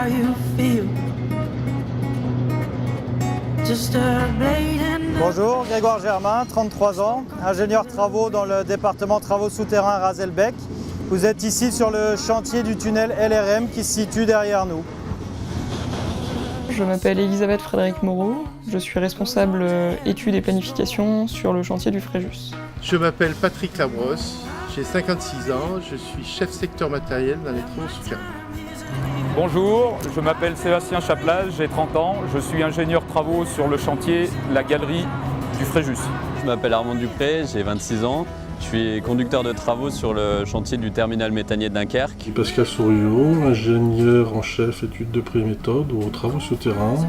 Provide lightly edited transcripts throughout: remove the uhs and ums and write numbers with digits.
how you feel. Just a blade in the... Bonjour, Grégoire Germain, 33 ans, ingénieur travaux dans le département travaux souterrains Razelbeck. Vous êtes ici sur le chantier du tunnel LRM qui se situe derrière nous. Je m'appelle Elisabeth Frédéric Moreau, je suis responsable études et planification sur le chantier du Fréjus. Je m'appelle Patrick Labrosse, j'ai 56 ans, je suis chef secteur matériel dans les travaux souterrains. Bonjour, je m'appelle Sébastien Chaplaz, j'ai 30 ans, je suis ingénieur travaux sur le chantier La Galerie du Fréjus. Je m'appelle Armand Dupré, j'ai 26 ans, je suis conducteur de travaux sur le chantier du terminal méthanier de Dunkerque. Pascal Souriau, ingénieur en chef études de pré-méthode aux travaux souterrains.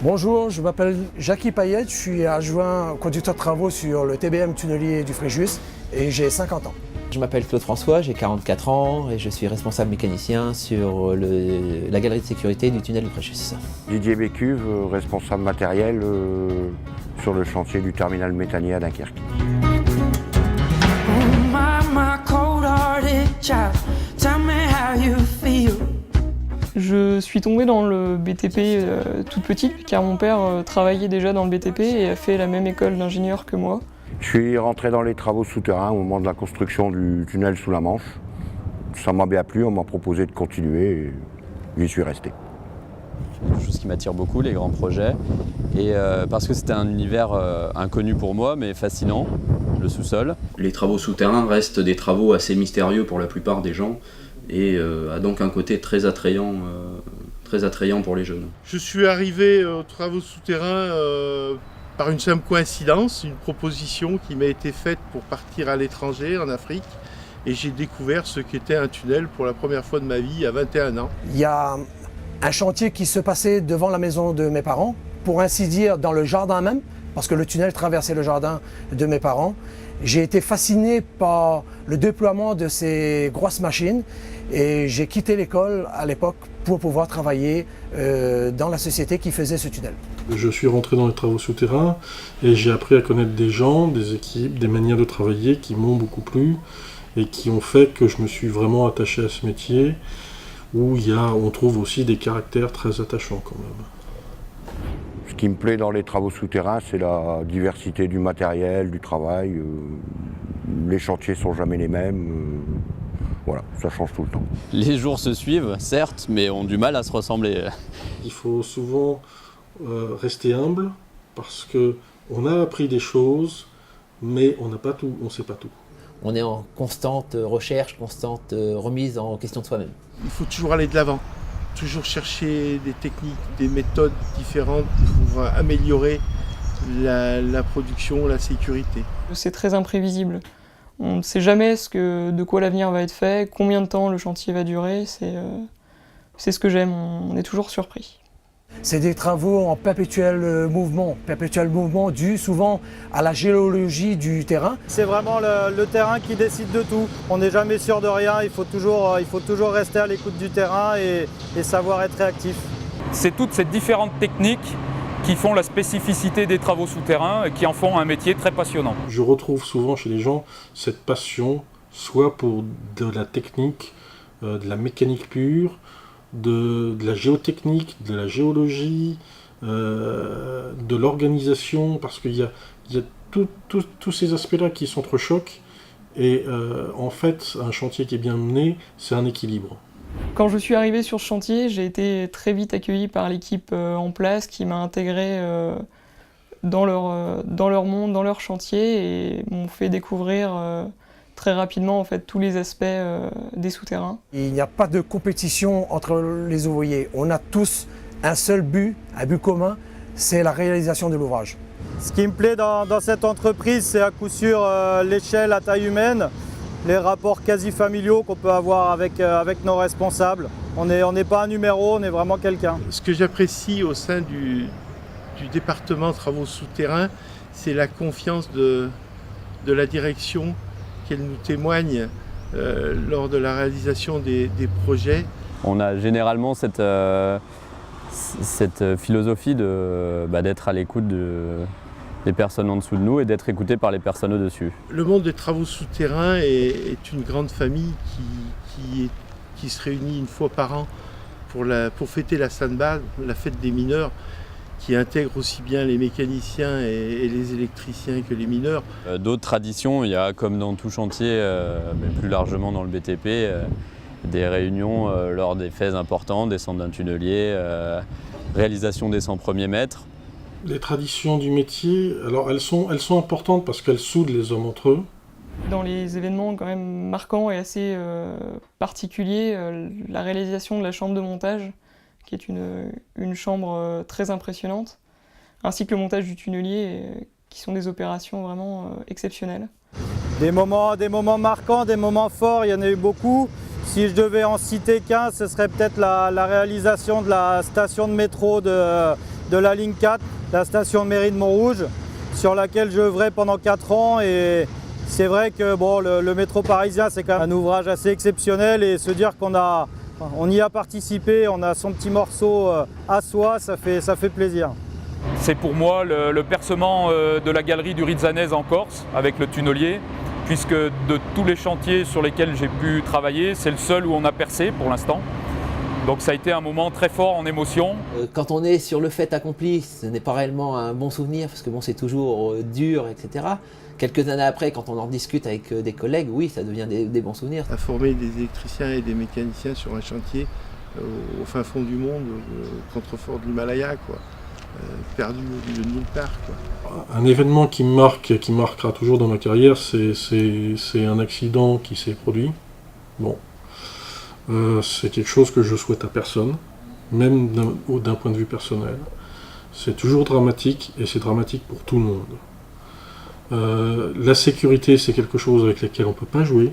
Bonjour, je m'appelle Jackie Payette, je suis adjoint conducteur de travaux sur le TBM tunnelier du Fréjus et j'ai 50 ans. Je m'appelle Claude François, j'ai 44 ans et je suis responsable mécanicien sur la galerie de sécurité du tunnel du Fréjus. Didier Bécuve, responsable matériel sur le chantier du terminal méthanier à Dunkerque. Je suis tombée dans le BTP toute petite car mon père travaillait déjà dans le BTP et a fait la même école d'ingénieur que moi. Je suis rentré dans les travaux souterrains au moment de la construction du tunnel sous la Manche. Ça m'a bien plu, on m'a proposé de continuer et j'y suis resté. Quelque chose qui m'attire beaucoup, les grands projets. Et parce que c'était un univers inconnu pour moi, mais fascinant, le sous-sol. Les travaux souterrains restent des travaux assez mystérieux pour la plupart des gens et a donc un côté très attrayant pour les jeunes. Je suis arrivé aux travaux souterrains par une simple coïncidence, une proposition qui m'a été faite pour partir à l'étranger, en Afrique, et j'ai découvert ce qu'était un tunnel pour la première fois de ma vie à 21 ans. Il y a un chantier qui se passait devant la maison de mes parents, pour ainsi dire dans le jardin même, parce que le tunnel traversait le jardin de mes parents. J'ai été fasciné par le déploiement de ces grosses machines et j'ai quitté l'école à l'époque pour pouvoir travailler dans la société qui faisait ce tunnel. Je suis rentré dans les travaux souterrains et j'ai appris à connaître des gens, des équipes, des manières de travailler qui m'ont beaucoup plu et qui ont fait que je me suis vraiment attaché à ce métier où on trouve aussi des caractères très attachants quand même. Ce qui me plaît dans les travaux souterrains, c'est la diversité du matériel, du travail. Les chantiers ne sont jamais les mêmes. Voilà, ça change tout le temps. Les jours se suivent, certes, mais ont du mal à se ressembler. Il faut souvent rester humble parce qu'on a appris des choses, mais on n'a pas tout, on ne sait pas tout. On est en constante recherche, constante remise en question de soi-même. Il faut toujours aller de l'avant, toujours chercher des techniques, des méthodes différentes pour améliorer la production, la sécurité. C'est très imprévisible. On ne sait jamais de quoi l'avenir va être fait, combien de temps le chantier va durer, c'est ce que j'aime, on est toujours surpris. C'est des travaux en perpétuel mouvement dû souvent à la géologie du terrain. C'est vraiment le terrain qui décide de tout. On n'est jamais sûr de rien, il faut toujours rester à l'écoute du terrain et savoir être réactif. C'est toutes ces différentes techniques qui font la spécificité des travaux souterrains et qui en font un métier très passionnant. Je retrouve souvent chez les gens cette passion, soit pour de la technique, de la mécanique pure, de la géotechnique, de la géologie, de l'organisation, parce qu'il y a tous ces aspects-là qui s'entrechoquent. Et en fait, un chantier qui est bien mené, c'est un équilibre. Quand je suis arrivée sur ce chantier, j'ai été très vite accueillie par l'équipe en place qui m'a intégrée dans leur monde, dans leur chantier et m'ont fait découvrir très rapidement en fait, tous les aspects des souterrains. Il n'y a pas de compétition entre les ouvriers. On a tous un seul but, un but commun, c'est la réalisation de l'ouvrage. Ce qui me plaît dans cette entreprise, c'est à coup sûr l'échelle à taille humaine, les rapports quasi familiaux qu'on peut avoir avec nos responsables. On n'est pas un numéro, on est vraiment quelqu'un. Ce que j'apprécie au sein du département travaux souterrains, c'est la confiance de la direction qu'elle nous témoigne lors de la réalisation des projets. On a généralement cette philosophie d'être à l'écoute des personnes en dessous de nous et d'être écouté par les personnes au-dessus. Le monde des travaux souterrains est une grande famille qui qui se réunit une fois par an pour fêter la Sainte-Barbe, la fête des mineurs, qui intègre aussi bien les mécaniciens et les électriciens que les mineurs. D'autres traditions, il y a comme dans tout chantier, mais plus largement dans le BTP, des réunions lors des faits importants, descente d'un tunnelier, réalisation des 100 premiers mètres. Les traditions du métier, alors elles sont importantes parce qu'elles soudent les hommes entre eux. Dans les événements quand même marquants et assez particuliers, la réalisation de la chambre de montage, qui est une chambre très impressionnante, ainsi que le montage du tunnelier, qui sont des opérations vraiment exceptionnelles. Des moments marquants, des moments forts, il y en a eu beaucoup. Si je devais en citer qu'un, ce serait peut-être la réalisation de la station de métro de la ligne 4, la station de mairie de Montrouge, sur laquelle je œuvrais pendant 4 ans. Et c'est vrai que bon, le métro parisien, c'est quand même un ouvrage assez exceptionnel, et se dire qu'on y a participé, on a son petit morceau à soi, ça fait plaisir. C'est pour moi le percement de la galerie du Rizzanese en Corse, avec le tunnelier, puisque de tous les chantiers sur lesquels j'ai pu travailler, c'est le seul où on a percé pour l'instant. Donc ça a été un moment très fort en émotion. Quand on est sur le fait accompli, ce n'est pas réellement un bon souvenir, parce que bon, c'est toujours dur, etc. Quelques années après, quand on en discute avec des collègues, oui, ça devient des bons souvenirs. À former des électriciens et des mécaniciens sur un chantier au fin fond du monde, au contrefort de l'Himalaya, quoi. Perdu au milieu de nulle part, quoi. Un événement qui marquera toujours dans ma carrière, c'est un accident qui s'est produit. Bon, c'est quelque chose que je souhaite à personne, même d'un point de vue personnel. C'est toujours dramatique, et c'est dramatique pour tout le monde. La sécurité, c'est quelque chose avec lequel on ne peut pas jouer.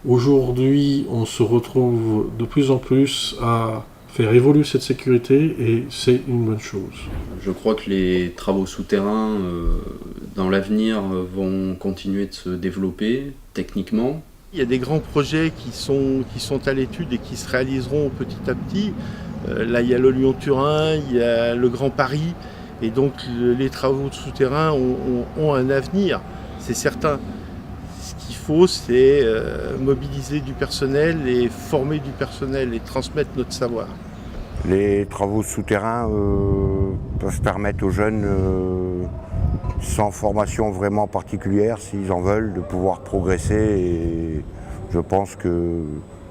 Aujourd'hui, on se retrouve de plus en plus à faire évoluer cette sécurité, et c'est une bonne chose. Je crois que les travaux souterrains dans l'avenir vont continuer de se développer techniquement. Il y a des grands projets qui sont à l'étude et qui se réaliseront petit à petit. Là, il y a le Lyon-Turin, il y a le Grand Paris, et donc les travaux souterrains ont un avenir, c'est certain. Ce qu'il faut, c'est mobiliser du personnel et former du personnel et transmettre notre savoir. Les travaux souterrains peuvent permettre aux jeunes, sans formation vraiment particulière, s'ils en veulent, de pouvoir progresser, et je pense qu'il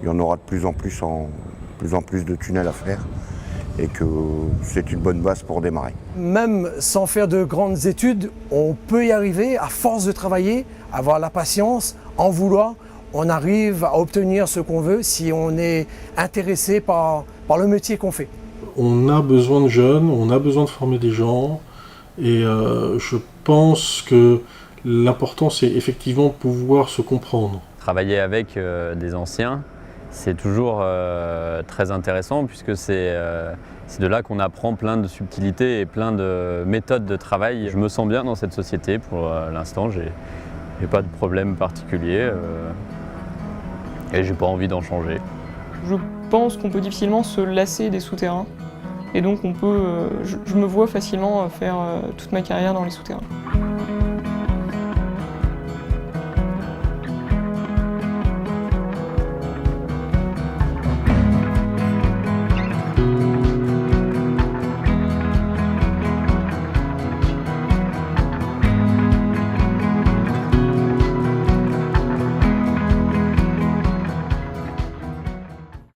y en aura de plus en plus de tunnels à faire, et que c'est une bonne base pour démarrer. Même sans faire de grandes études, on peut y arriver à force de travailler, avoir la patience, en vouloir. On arrive à obtenir ce qu'on veut si on est intéressé par le métier qu'on fait. On a besoin de jeunes, on a besoin de former des gens, et je pense que l'important, c'est effectivement pouvoir se comprendre. Travailler avec des anciens, c'est toujours très intéressant, puisque c'est de là qu'on apprend plein de subtilités et plein de méthodes de travail. Je me sens bien dans cette société pour l'instant, j'ai pas de problème particulier et j'ai pas envie d'en changer. Je pense qu'on peut difficilement se lasser des souterrains, et donc je me vois facilement faire toute ma carrière dans les souterrains.